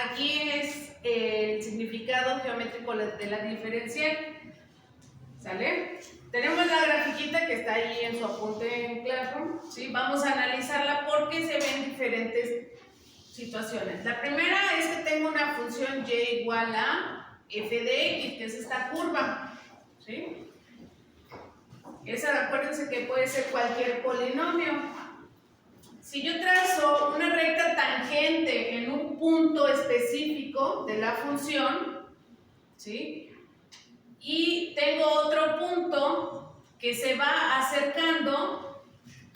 aquí es el significado geométrico de la diferencial. ¿Sale? Tenemos la grafiquita que está ahí en su apunte en Classroom, ¿sí? Vamos a analizarla porque se ven diferentes situaciones. La primera es que tengo una función y igual a f de x, que es esta curva, ¿sí? Esa, acuérdense que puede ser cualquier polinomio. Si yo trazo una recta tangente en un punto específico de la función, ¿sí? Y tengo otro punto que se va acercando,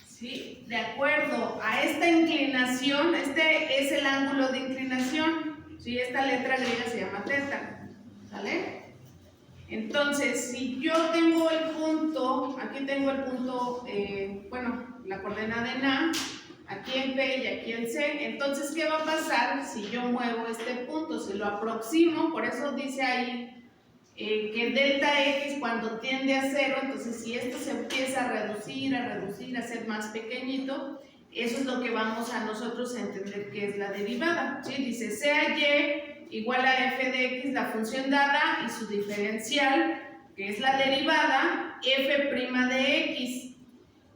¿sí? De acuerdo a esta inclinación. Este es el ángulo de inclinación, ¿sí? Esta letra griega se llama teta, ¿vale? Entonces, si yo tengo el punto, aquí tengo el punto, bueno, la coordenada en A, aquí en P y aquí en C, entonces, ¿qué va a pasar si yo muevo este punto? Si lo aproximo, por eso dice ahí que delta X cuando tiende a 0, entonces si esto se empieza a reducir, a ser más pequeñito, eso es lo que vamos a nosotros a entender que es la derivada, ¿sí? Dice sea Y igual a f de x, la función dada, y su diferencial, que es la derivada, f' de x,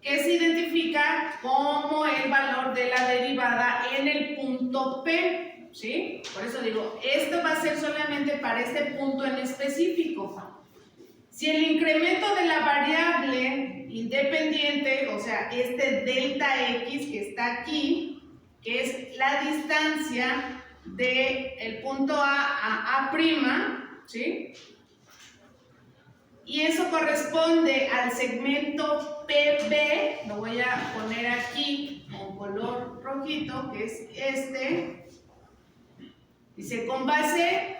que se identifica como el valor de la derivada en el punto P. ¿Sí? Por eso digo, esto va a ser solamente para este punto en específico. Si el incremento de la variable independiente, o sea, este delta x que está aquí, que es la distancia del punto A a A', ¿sí? Y eso corresponde al segmento PB, lo voy a poner aquí con color rojito, que es este. Dice, con base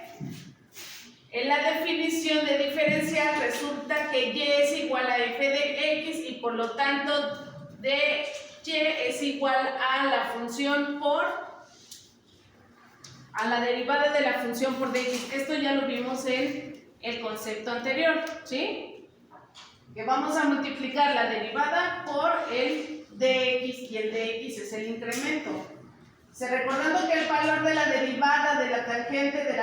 en la definición de diferencial, resulta que y es igual a f de x y por lo tanto de y es igual a la función a la derivada de la función por dx. Esto ya lo vimos en el concepto anterior, ¿sí? Que vamos a multiplicar la derivada por el dx y el dx es el incremento. Recordando que el valor de la derivada de la tangente de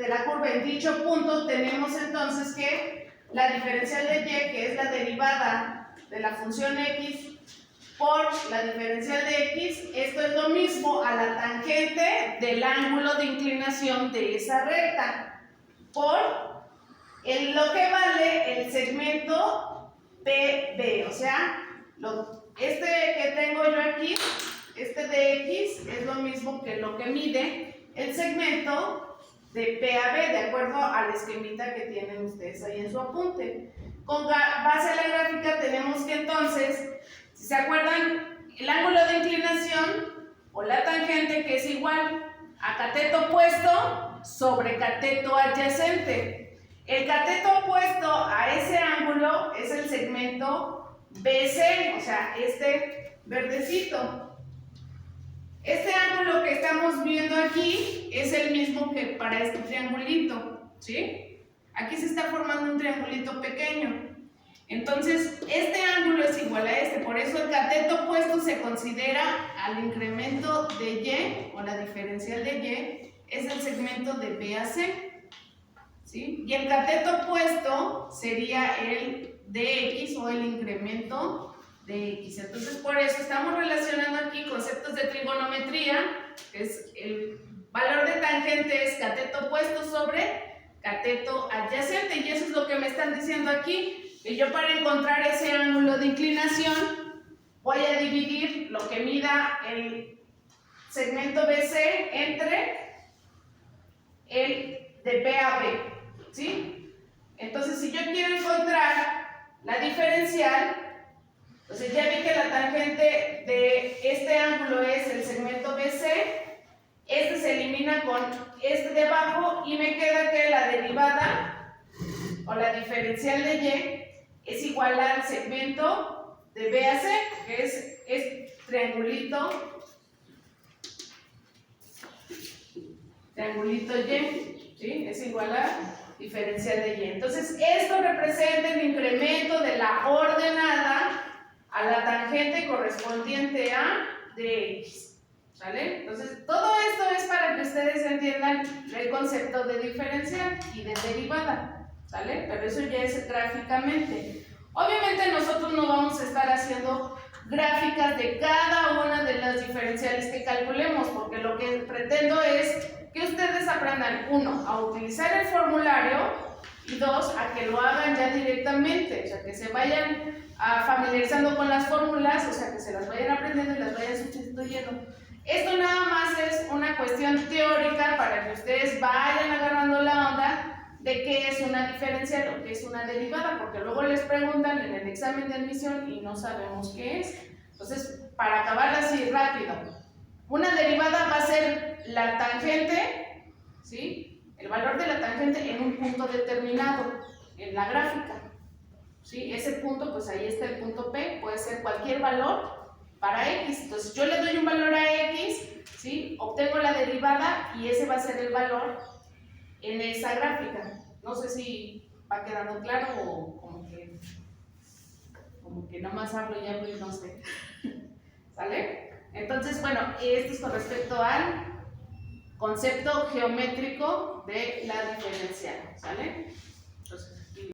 la curva en dicho punto, tenemos entonces que la diferencial de y, que es la derivada de la función x por la diferencial de x, esto es lo mismo a la tangente del ángulo de inclinación de esa recta, por lo que vale el segmento PB, o sea, este que tengo yo aquí, este de x es lo mismo que lo que mide el segmento de P a B, de acuerdo al esquemita que tienen ustedes ahí en su apunte. Con base a la gráfica tenemos que entonces, si se acuerdan, el ángulo de inclinación o la tangente, que es igual a cateto opuesto sobre cateto adyacente. El cateto opuesto a ese ángulo es el segmento BC, o sea, este verdecito. Este ángulo que estamos viendo aquí es el mismo que para este triangulito, ¿sí? Aquí se está formando un triangulito pequeño. Entonces, este ángulo es igual a este, por eso el cateto opuesto se considera al incremento de y, o la diferencial de y, es el segmento de B a C, ¿sí? Y el cateto opuesto sería el de x o el incremento de x. Entonces, por eso estamos relacionando aquí conceptos de trigonometría, que es el valor de tangente es cateto opuesto sobre cateto adyacente, y eso es lo que me están diciendo aquí, que yo para encontrar ese ángulo de inclinación voy a dividir lo que mida el segmento BC entre el de B a B, ¿sí? Entonces, si yo quiero encontrar la diferencial, entonces ya vi que la tangente de este ángulo es el segmento BC, este se elimina con este de abajo y me queda que la derivada o la diferencial de y es igual al segmento de B a C, que es triangulito Y, ¿sí? Es igual a diferencial de y. Entonces, esto representa el incremento de la ordenada a la tangente correspondiente a dx, ¿sale? Entonces, todo esto es para que ustedes el concepto de diferencial y de derivada, ¿sale? Pero eso ya es gráficamente. Obviamente nosotros no vamos a estar haciendo gráficas de cada una de las diferenciales que calculemos, porque lo que pretendo es que ustedes aprendan, uno, a utilizar el formulario, y dos, a que lo hagan ya directamente, o sea, que se vayan familiarizando con las fórmulas, o sea, que se las vayan aprendiendo y las vayan sustituyendo. Esto nada más es una cuestión teórica para que ustedes vayan agarrando la onda de qué es una diferencial o qué es una derivada, porque luego les preguntan en el examen de admisión y no sabemos qué es. Entonces, para acabar así rápido, una derivada va a ser la tangente, ¿sí?, el valor de la tangente en un punto determinado en la gráfica, ¿sí? Ese punto, pues ahí está el punto P, puede ser cualquier valor para X. Entonces yo le doy un valor a X, ¿sí?, obtengo la derivada y ese va a ser el valor en esa gráfica. No sé si va quedando claro o como que nada más hablo y hablo y no sé. ¿Sale? Entonces, bueno, esto es con respecto al concepto geométrico de la diferencial, ¿sale? Entonces,